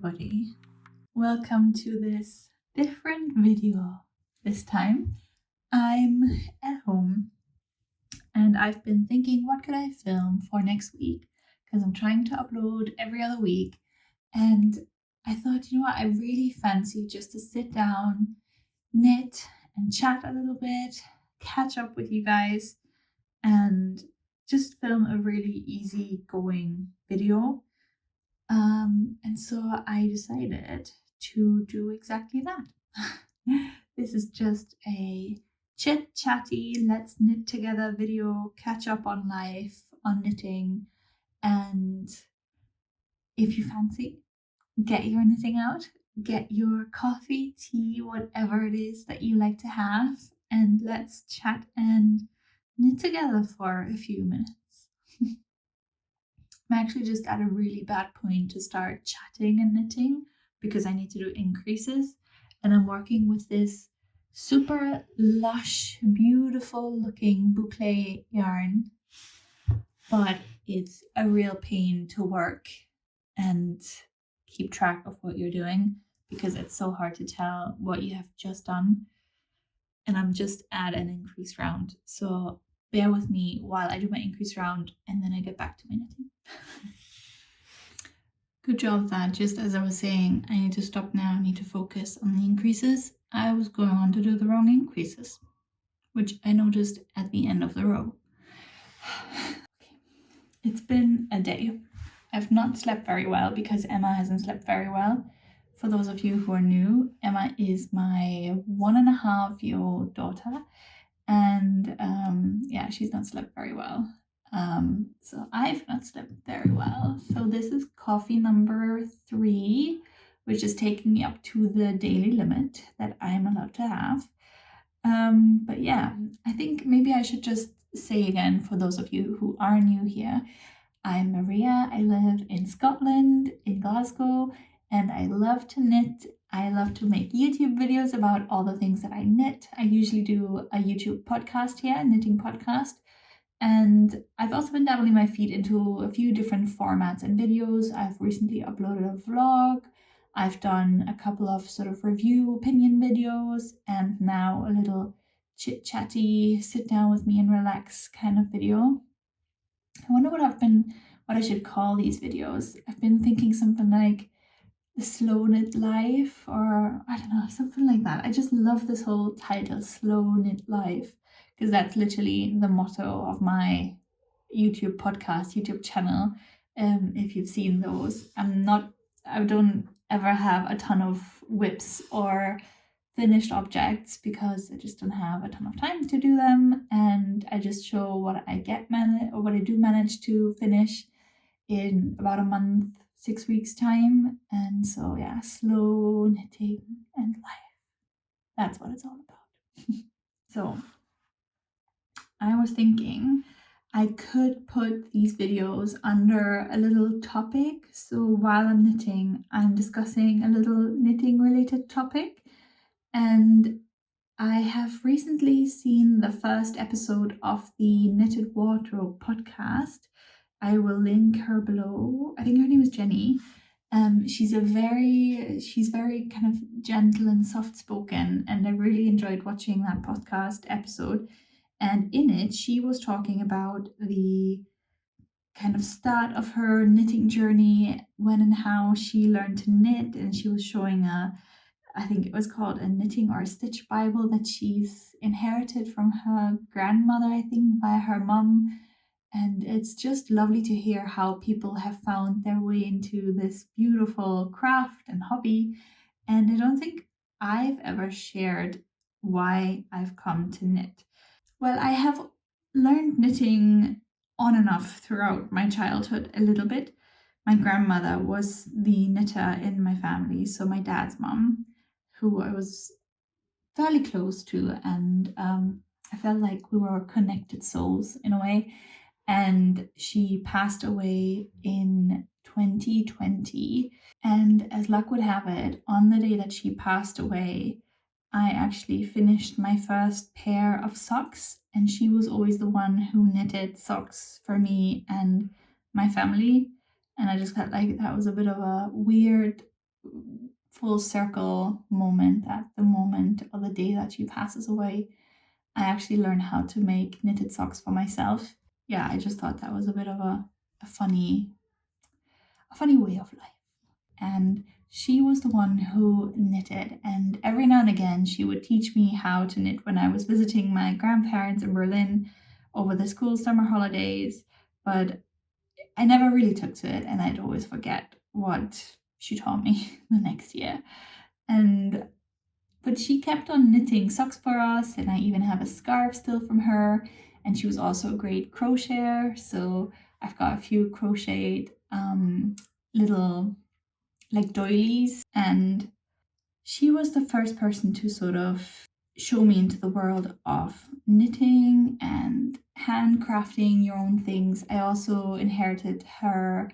everybody. Welcome to this different video. This time I'm at home and I've been thinking, what could I film for next week? Because I'm trying to upload every other week, and I thought, I really fancy just to sit down, knit and chat a little bit, catch up with you guys, and just film a really easy going video. And so I decided to do exactly that. This is just a chit-chatty, let's knit together video, catch up on life, on knitting, and if you fancy, get your knitting out, get your coffee, tea, whatever it is that you like to have, and let's chat and knit together for a few minutes. I'm actually just at a really bad point to start chatting and knitting because I need to do increases, and I'm working with this super lush, beautiful looking bouclé yarn, but it's a real pain to work and keep track of what you're doing because it's so hard to tell what you have just done. And I'm just at an increase round, so bear with me while I do my increase round and then I get back to my knitting. Good job that, just as I was saying, I need to stop now, I need to focus on the increases. I was going on to do the wrong increases, which I noticed at the end of the row. Okay. It's been a day. I've not slept very well because Emma hasn't slept very well. For those of you who are new, Emma is my 1.5-year-old daughter, and she's not slept very well. So I've not slept very well. So this is coffee number 3, which is taking me up to the daily limit that I'm allowed to have. But yeah, I think maybe I should just say again, for those of you who are new here, I'm Maria. I live in Scotland, in Glasgow, and I love to knit. I love to make YouTube videos about all the things that I knit. I usually do a YouTube podcast here, a knitting podcast. And I've also been dabbling my feet into a few different formats and videos. I've recently uploaded a vlog. I've done a couple of sort of review opinion videos, and now a little chit-chatty, sit down with me and relax kind of video. I wonder what I should call these videos. I've been thinking something like the slow knit life, or I don't know, something like that. I just love this whole title, slow knit life, because that's literally the motto of my YouTube podcast, YouTube channel. If you've seen those, I don't ever have a ton of whips or finished objects because I just don't have a ton of time to do them, and I just show what I what I do manage to finish in about a month, 6 weeks time. And so yeah, slow knitting and life, that's what it's all about. So I was thinking I could put these videos under a little topic. So while I'm knitting, I'm discussing a little knitting related topic. And I have recently seen the first episode of the Knitted Wardrobe podcast. I will link her below. I think her name is Jenny. She's very kind of gentle and soft spoken, and I really enjoyed watching that podcast episode. And in it, she was talking about the kind of start of her knitting journey, when and how she learned to knit, and she was showing I think it was called a knitting or a stitch Bible that she's inherited from her grandmother, I think, by her mum. And it's just lovely to hear how people have found their way into this beautiful craft and hobby. And I don't think I've ever shared why I've come to knit. Well, I have learned knitting on and off throughout my childhood a little bit. My grandmother was the knitter in my family, so my dad's mum, who I was fairly close to, and I felt like we were connected souls in a way. And she passed away in 2020. And as luck would have it, on the day that she passed away, I actually finished my first pair of socks, and she was always the one who knitted socks for me and my family. And I just felt like that was a bit of a weird full circle moment, at the moment of the day that she passes away, I actually learned how to make knitted socks for myself. Yeah, I just thought that was a bit of a funny way of life. And she was the one who knitted, and every now and again she would teach me how to knit when I was visiting my grandparents in Berlin over the school summer holidays, but I never really took to it, and I'd always forget what she taught me the next year. But she kept on knitting socks for us, and I even have a scarf still from her. And she was also a great crocheter, so I've got a few crocheted little like doilies. And she was the first person to sort of show me into the world of knitting and handcrafting your own things. I also inherited her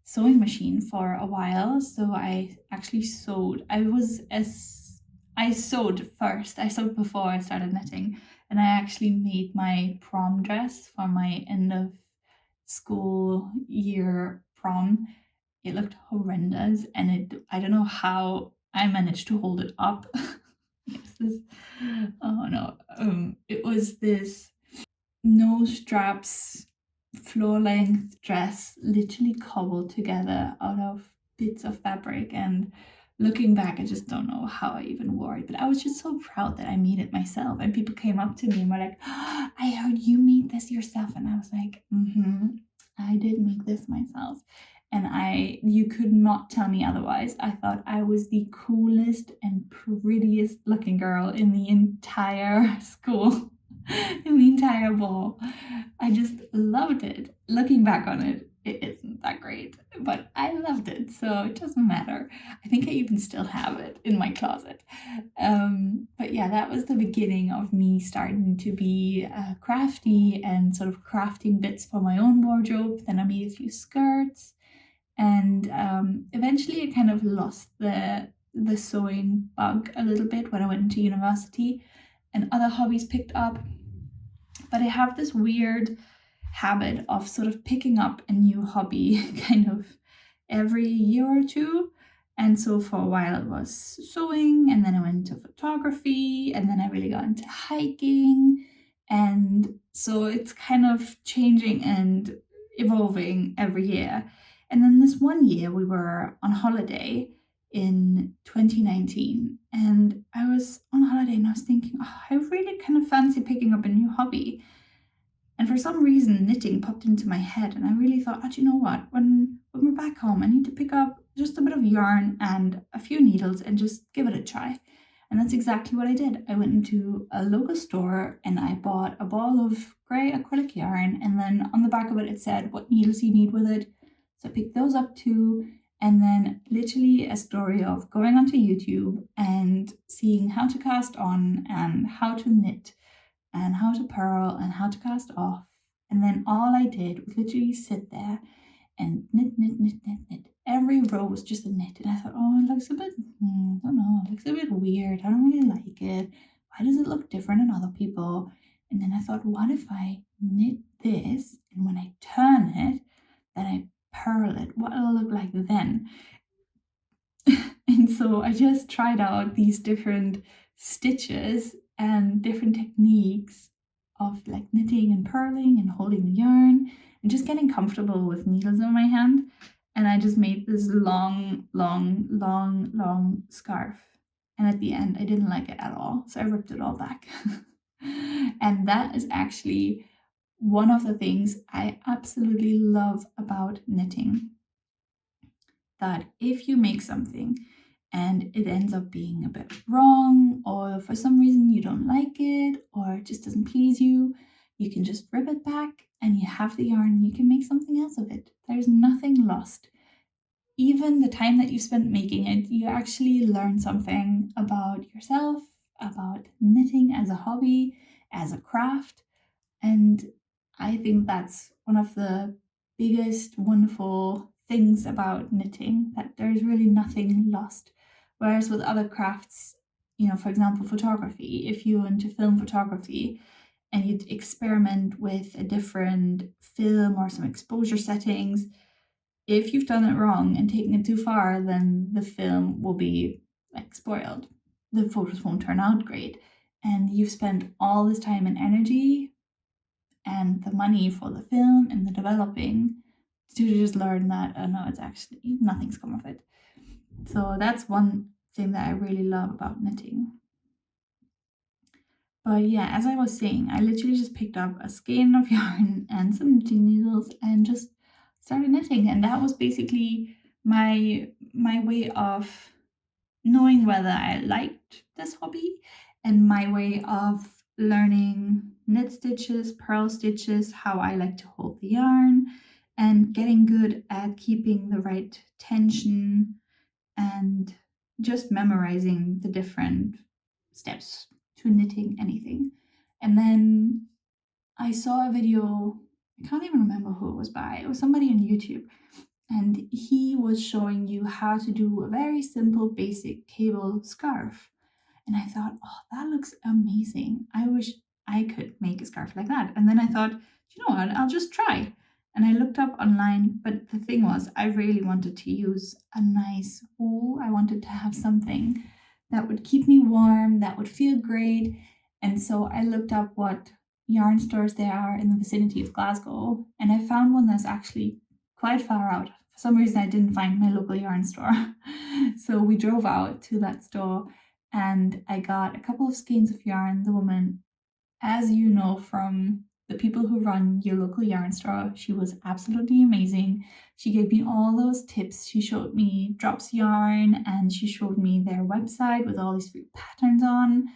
sewing machine for a while, so I actually sewed. I sewed first. I sewed before I started knitting, and I actually made my prom dress for my end of school year prom. It looked horrendous, and I don't know how I managed to hold it up. Oh no, it was this no straps, floor length dress, literally cobbled together out of bits of fabric. And looking back, I just don't know how I even wore it, but I was just so proud that I made it myself. And people came up to me and were like, "Oh, I heard you made this yourself." And I was like, I did make this myself. And you could not tell me otherwise. I thought I was the coolest and prettiest looking girl in the entire school, in the entire ball. I just loved it. Looking back on it, it isn't that great, but I loved it, so it doesn't matter. I think I even still have it in my closet. But yeah, that was the beginning of me starting to be crafty and sort of crafting bits for my own wardrobe. Then I made a few skirts, and eventually I kind of lost the sewing bug a little bit when I went into university, and other hobbies picked up. But I have this weird habit of sort of picking up a new hobby kind of every year or two. And so for a while it was sewing, and then I went to photography, and then I really got into hiking. And so it's kind of changing and evolving every year. And then this one year we were on holiday in 2019, and I was on holiday and I was thinking, oh, I really kind of fancy picking up a new hobby. And for some reason, knitting popped into my head, and I really thought, oh, do you know what? When we're back home, I need to pick up just a bit of yarn and a few needles and just give it a try. And that's exactly what I did. I went into a local store and I bought a ball of grey acrylic yarn, and then on the back of it, it said what needles you need with it. So I picked those up too. And then literally a story of going onto YouTube and seeing how to cast on and how to knit and how to purl and how to cast off. And then all I did was literally sit there and knit. Every row was just a knit. And I thought, oh, it looks a bit, I don't know, it looks a bit weird. I don't really like it. Why does it look different in other people? And then I thought, what if I knit this, and when I turn it, then I purl it? What will it look like then? And so I just tried out these different stitches and different techniques of like knitting and purling and holding the yarn and just getting comfortable with needles in my hand. And I just made this long scarf. And at the end, I didn't like it at all, so I ripped it all back. And that is actually one of the things I absolutely love about knitting. That if you make something and it ends up being a bit wrong, or for some reason you don't like it, or it just doesn't please you, you can just rip it back and you have the yarn and you can make something else of it. There's nothing lost. Even the time that you spent making it, you actually learn something about yourself, about knitting as a hobby, as a craft. And I think that's one of the biggest wonderful things about knitting, that there's really nothing lost. Whereas with other crafts, for example, photography, if you went to film photography and you'd experiment with a different film or some exposure settings, if you've done it wrong and taken it too far, then the film will be like spoiled. The photos won't turn out great. And you've spent all this time and energy and the money for the film and the developing to just learn that, oh no, it's actually nothing's come of it. So that's one thing that I really love about knitting. But yeah, as I was saying, I literally just picked up a skein of yarn and some knitting needles and just started knitting. And that was basically my way of knowing whether I liked this hobby and my way of learning knit stitches, purl stitches, how I like to hold the yarn, and getting good at keeping the right tension and just memorizing the different steps to knitting anything. And then I saw a video, I can't even remember who it was by, it was somebody on YouTube, and he was showing you how to do a very simple basic cable scarf. And I thought, oh, that looks amazing. I wish I could make a scarf like that. And then I thought, you know what, I'll just try. And I looked up online, but the thing was, I really wanted to use a nice wool. I wanted to have something that would keep me warm, that would feel great. And so I looked up what yarn stores there are in the vicinity of Glasgow, and I found one that's actually quite far out. For some reason, I didn't find my local yarn store. So we drove out to that store and I got a couple of skeins of yarn. The woman, as you know from the people who run your local yarn store, she was absolutely amazing. She gave me all those tips. She showed me Drops yarn and she showed me their website with all these free patterns on.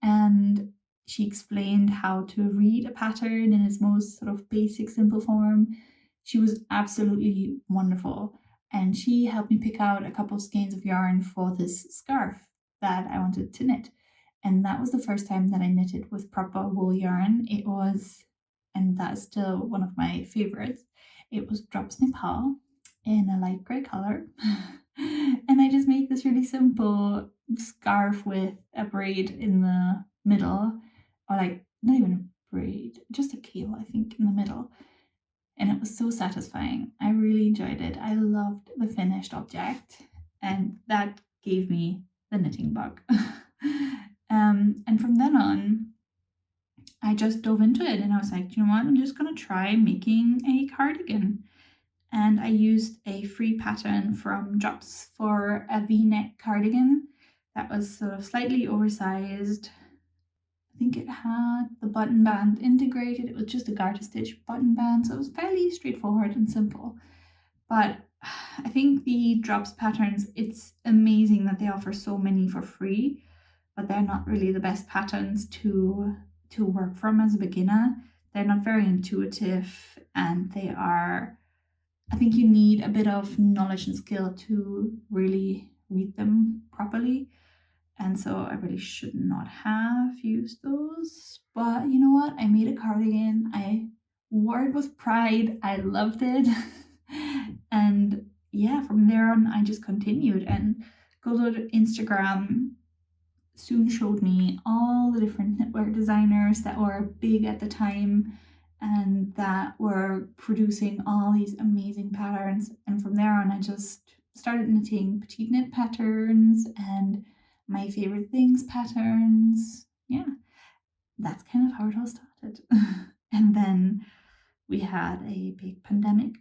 And she explained how to read a pattern in its most sort of basic, simple form. She was absolutely wonderful. And she helped me pick out a couple of skeins of yarn for this scarf that I wanted to knit. And that was the first time that I knitted with proper wool yarn. It was, and that is still one of my favorites, it was Drops Nepal in a light grey color. And I just made this really simple scarf with a braid in the middle, or like not even a braid, just a keel, I think, in the middle. And it was so satisfying. I really enjoyed it. I loved the finished object, and that gave me the knitting bug. And from then on, I just dove into it and I was like, you know what, I'm just going to try making a cardigan. And I used a free pattern from Drops for a V-neck cardigan that was sort of slightly oversized. I think it had the button band integrated. It was just a garter stitch button band, so it was fairly straightforward and simple. But I think the Drops patterns, it's amazing that they offer so many for free, but they're not really the best patterns to work from as a beginner. They're not very intuitive, and they are, I think you need a bit of knowledge and skill to really read them properly. And so I really should not have used those. But you know what? I made a cardigan. I wore it with pride. I loved it. And yeah, from there on, I just continued. And go to Instagram soon showed me all the different knitwear designers that were big at the time and that were producing all these amazing patterns. And from there on, I just started knitting petite knit patterns and my favorite things patterns. Yeah, that's kind of how it all started. And then we had a big pandemic,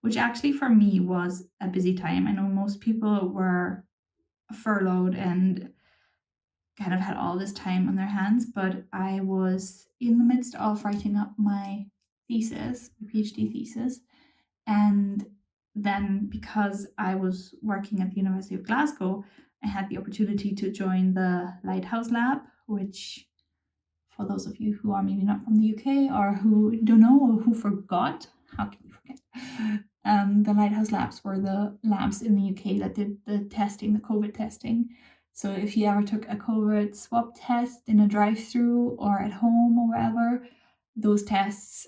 which actually for me was a busy time. I know most people were furloughed and kind of had all this time on their hands, but I was in the midst of writing up my thesis, my PhD thesis, and then because I was working at the University of Glasgow, I had the opportunity to join the Lighthouse Lab, which for those of you who are maybe not from the UK or who don't know or who forgot, how can you forget? The Lighthouse Labs were the labs in the UK that did the testing, the COVID testing. So if you ever took a COVID swab test in a drive-through or at home or wherever, those tests,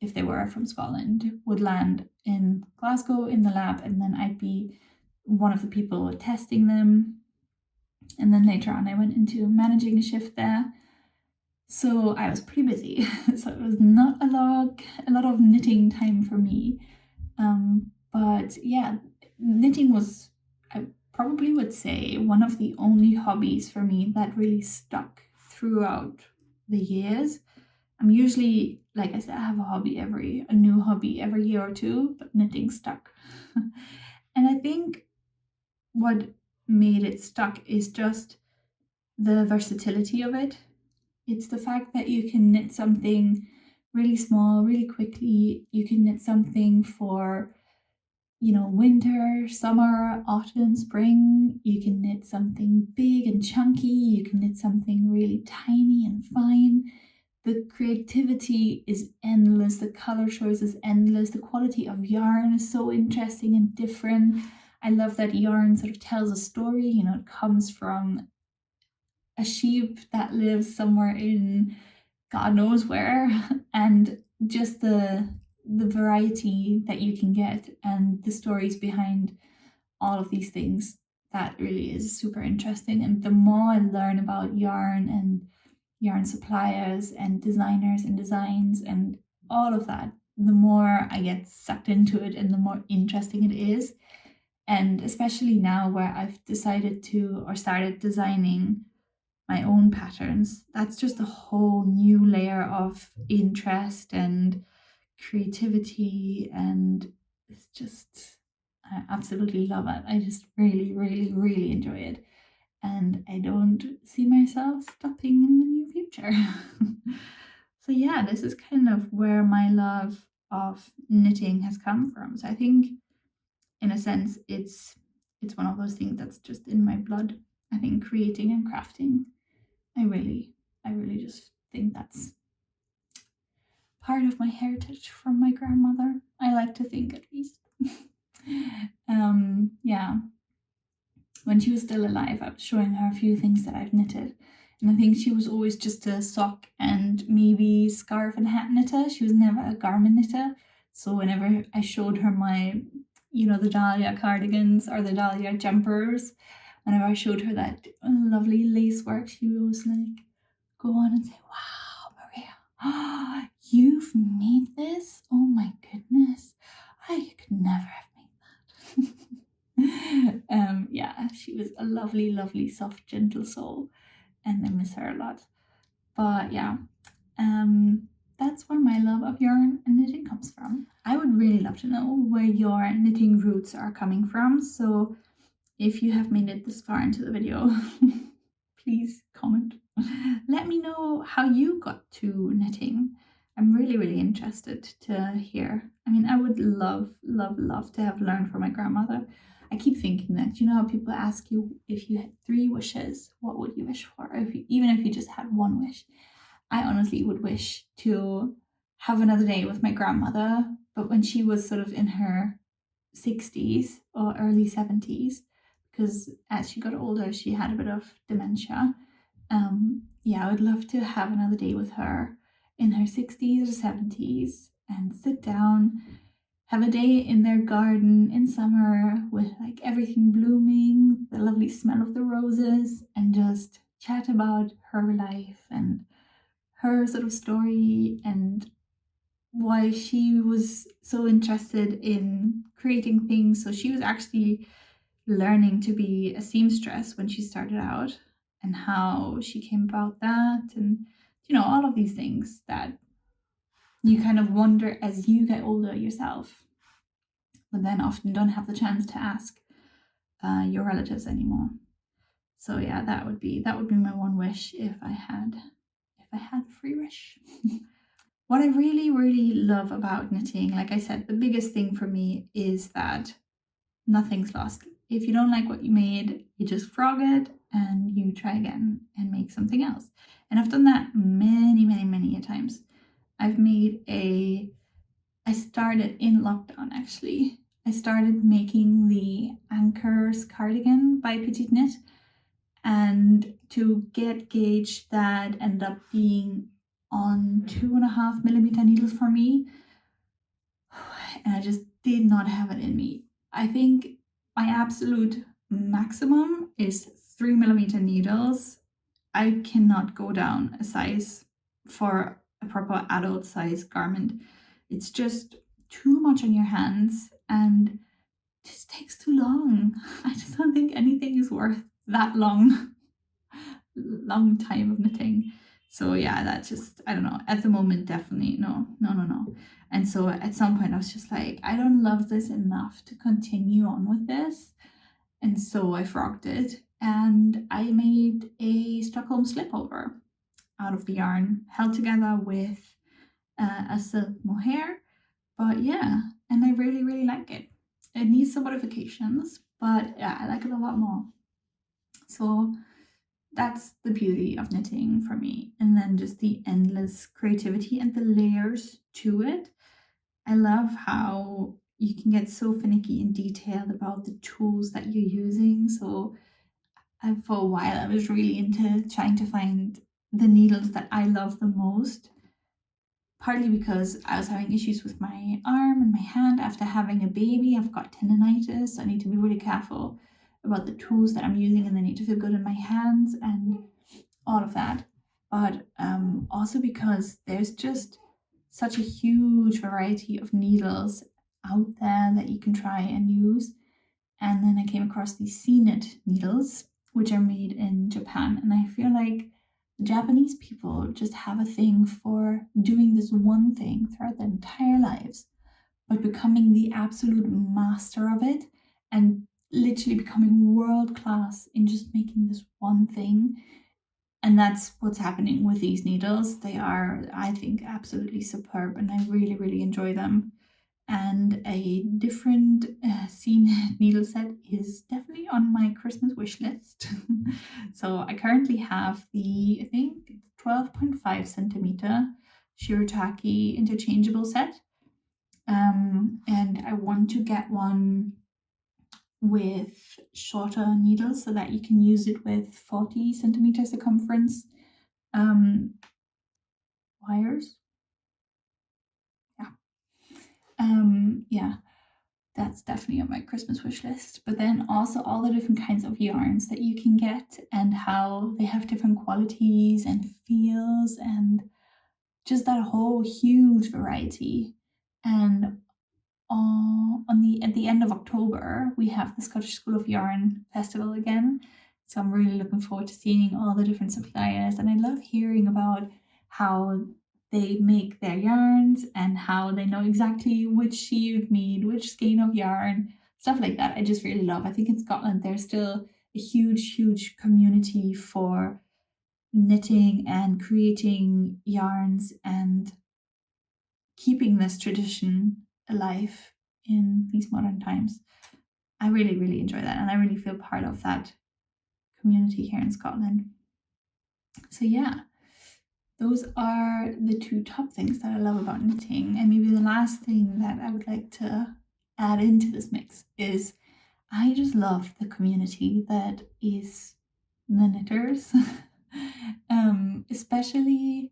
if they were from Scotland, would land in Glasgow in the lab, and then I'd be one of the people testing them. And then later on, I went into managing a shift there. So I was pretty busy. So it was not a lot of knitting time for me. But yeah, knitting was, I probably would say, one of the only hobbies for me that really stuck throughout the years. I'm usually, like I said, I have a new hobby every year or two, but knitting stuck. And I think what made it stuck is just the versatility of it. It's the fact that you can knit something really small, really quickly. You can knit something for, winter, summer, autumn, spring. You can knit something big and chunky. You can knit something really tiny and fine. The creativity is endless. The color choice is endless. The quality of yarn is so interesting and different. I love that yarn sort of tells a story. It comes from a sheep that lives somewhere in God knows where, and just the variety that you can get and the stories behind all of these things, that really is super interesting. And the more I learn about yarn and yarn suppliers and designers and designs and all of that, the more I get sucked into it and the more interesting it is. And especially now where I've decided to or started designing my own patterns, that's just a whole new layer of interest and creativity. And it's just, I absolutely love it. I just really, really, really enjoy it. And I don't see myself stopping in the near future. So, yeah, this is kind of where my love of knitting has come from. So, I think in a sense, it's one of those things that's just in my blood. I think creating and crafting, I really just think that's part of my heritage from my grandmother. I like to think, at least. Yeah. When she was still alive, I was showing her a few things that I've knitted. And I think she was always just a sock and maybe scarf and hat knitter. She was never a garment knitter. So whenever I showed her my, the Dahlia cardigans or the Dahlia jumpers, whenever I showed her that lovely lace work, she was like, go on and say, wow, Maria, you've made this? Oh my goodness. I could never have made that. Yeah, she was a lovely, lovely, soft, gentle soul, and I miss her a lot. But yeah, that's where my love of yarn and knitting comes from. I would really love to know where your knitting roots are coming from. So if you have made it this far into the video, please comment. Let me know how you got to knitting. I'm really, really interested to hear. I mean, I would love, love, love to have learned from my grandmother. I keep thinking that, how people ask you if you had 3 wishes, what would you wish for? Even if you just had one wish. I honestly would wish to have another day with my grandmother, but when she was sort of in her 60s or early 70s, because as she got older, she had a bit of dementia. Yeah, I would love to have another day with her in her 60s or 70s and sit down, have a day in their garden in summer with like everything blooming, the lovely smell of the roses, and just chat about her life and her sort of story and why she was so interested in creating things. So she was actually learning to be a seamstress when she started out, and how she came about that, and all of these things that you kind of wonder as you get older yourself, but then often don't have the chance to ask your relatives anymore. So yeah, that would be my one wish if I had free wish. What I really, really love about knitting, like I said, the biggest thing for me is that nothing's lost. If you don't like what you made, you just frog it and you try again and make something else. And I've done that many, many, many times. I started in lockdown actually. I started making the Anchors cardigan by Petite Knit, and to get gauge that ended up being on 2.5mm needles for me, and I just did not have it in me. I think my absolute maximum is 3mm needles. I cannot go down a size for a proper adult size garment. It's just too much on your hands and just takes too long. I just don't think anything is worth that long time of knitting. So yeah, that just, I don't know, at the moment, definitely no. And so at some point I was just like, I don't love this enough to continue on with this. And so I frogged it and I made a Stockholm slipover out of the yarn held together with a silk mohair. But yeah, and I really, really like it. It needs some modifications, but yeah, I like it a lot more. So that's the beauty of knitting for me. And then just the endless creativity and the layers to it. I love how you can get so finicky and detailed about the tools that you're using. So for a while, I was really into trying to find the needles that I love the most, partly because I was having issues with my arm and my hand after having a baby. I've got tendonitis, so I need to be really careful about the tools that I'm using, and they need to feel good in my hands and all of that. But also because there's just such a huge variety of needles out there that you can try and use. And then I came across these C-knit needles, which are made in Japan. And I feel like Japanese people just have a thing for doing this one thing throughout their entire lives, but becoming the absolute master of it and literally becoming world class in just making this one thing. And that's what's happening with these needles. They are, I think, absolutely superb, and I really, really enjoy them. And a different C-knit needle set is definitely on my Christmas wish list. So I currently have the, I think, 12.5 centimeter Shirataki interchangeable set. And I want to get one with shorter needles so that you can use it with 40 centimeter circumference wires. Yeah, that's definitely on my Christmas wish list. But then also all the different kinds of yarns that you can get and how they have different qualities and feels and just that whole huge variety. And at the end of October, we have the Scottish School of Yarn Festival again. So I'm really looking forward to seeing all the different suppliers. And I love hearing about how they make their yarns and how they know exactly which sheave mead, which skein of yarn, stuff like that. I just really love. I think in Scotland, there's still a huge, huge community for knitting and creating yarns and keeping this tradition alive in these modern times. I really, really enjoy that, and I really feel part of that community here in Scotland. So yeah, those are the two top things that I love about knitting. And maybe the last thing that I would like to add into this mix is I just love the community that is the knitters. Especially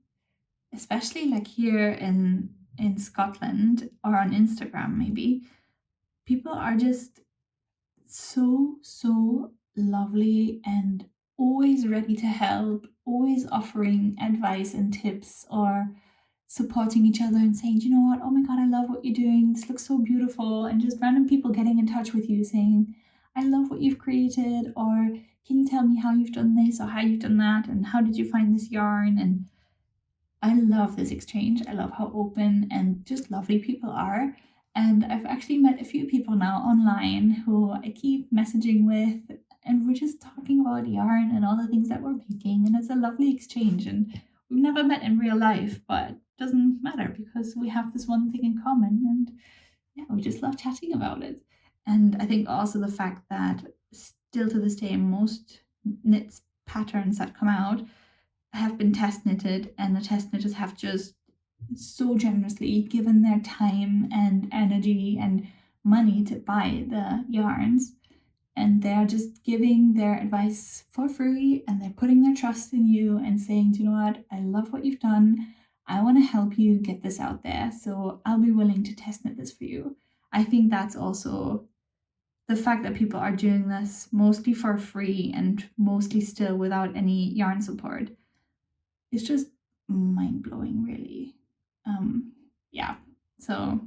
like here in Scotland or on Instagram, maybe people are just so lovely and always ready to help, always offering advice and tips or supporting each other and saying, you know what, oh my god, I love what you're doing, this looks so beautiful. And just random people getting in touch with you saying, I love what you've created, or can you tell me how you've done this or how you've done that, and how did you find this yarn? And I love this exchange. I love how open and just lovely people are. And I've actually met a few people now online who I keep messaging with, and we're just talking about yarn and all the things that we're making. And it's a lovely exchange. And we've never met in real life, but it doesn't matter because we have this one thing in common. And yeah, we just love chatting about it. And I think also the fact that still to this day, most knits patterns that come out have been test knitted, and the test knitters have just so generously given their time and energy and money to buy the yarns, and they're just giving their advice for free, and they're putting their trust in you and saying, do you know what, I love what you've done, I want to help you get this out there, so I'll be willing to test knit this for you. I think that's also the fact that people are doing this mostly for free and mostly still without any yarn support. It's just mind-blowing, really. Yeah, so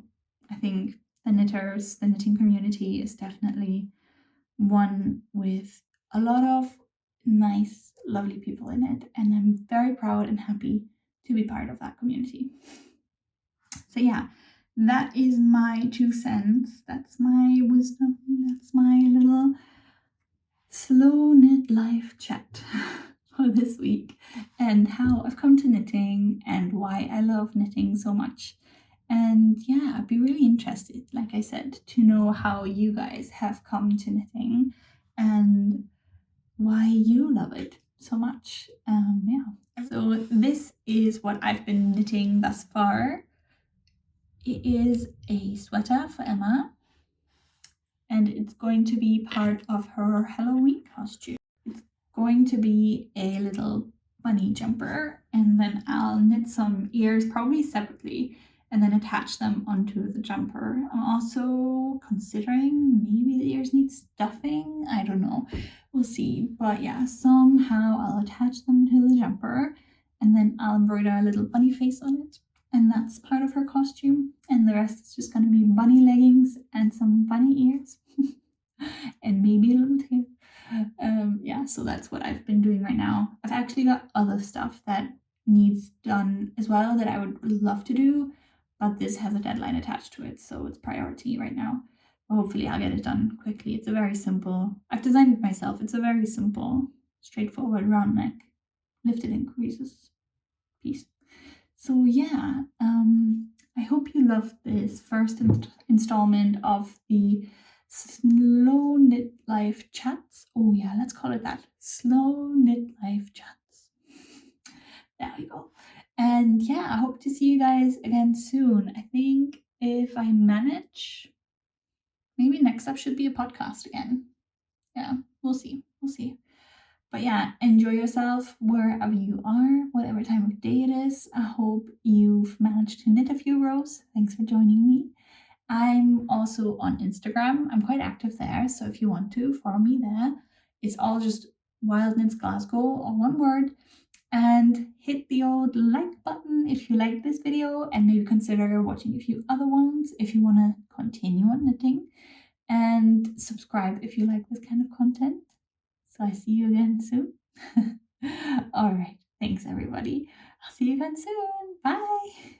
I think the knitting community is definitely one with a lot of nice, lovely people in it. And I'm very proud and happy to be part of that community. So yeah, that is my 2 cents. That's my wisdom. That's my little slow knit life chat for this week, and how I've come to knitting and why I love knitting so much. And yeah, I'd be really interested, like I said, to know how you guys have come to knitting and why you love it so much. Yeah. So this is what I've been knitting thus far. It is a sweater for Emma, and it's going to be part of her Halloween costume. It's going to be a little bunny jumper, and then I'll knit some ears probably separately and then attach them onto the jumper. I'm also considering maybe the ears need stuffing. I don't know. We'll see. But yeah, somehow I'll attach them to the jumper and then I'll embroider a little bunny face on it. And that's part of her costume. And the rest is just going to be bunny leggings and some bunny ears. And maybe a little tail. Yeah, so that's what I've been doing right now. I've actually got other stuff that needs done as well that I would love to do, but this has a deadline attached to it, so it's priority right now. But hopefully I'll get it done quickly. It's a very simple, I've designed it myself. It's a very simple, straightforward round neck, lifted increases piece. So yeah, I hope you loved this first installment of the Slow Knit Life Chats. Oh yeah, let's call it that. Slow Knit Life Chats. There we go. And yeah, I hope to see you guys again soon. I think if I manage, maybe next up should be a podcast again. Yeah, we'll see. We'll see. But yeah, enjoy yourself wherever you are, whatever time of day it is. I hope you've managed to knit a few rows. Thanks for joining me. I'm also on Instagram. I'm quite active there, so if you want to follow me there, it's all just Wild Knits Glasgow, all one word. And hit the old like button if you like this video, and maybe consider watching a few other ones if you want to continue on knitting. And subscribe if you like this kind of content. So I see you again soon. All right. Thanks, everybody. I'll see you again soon. Bye.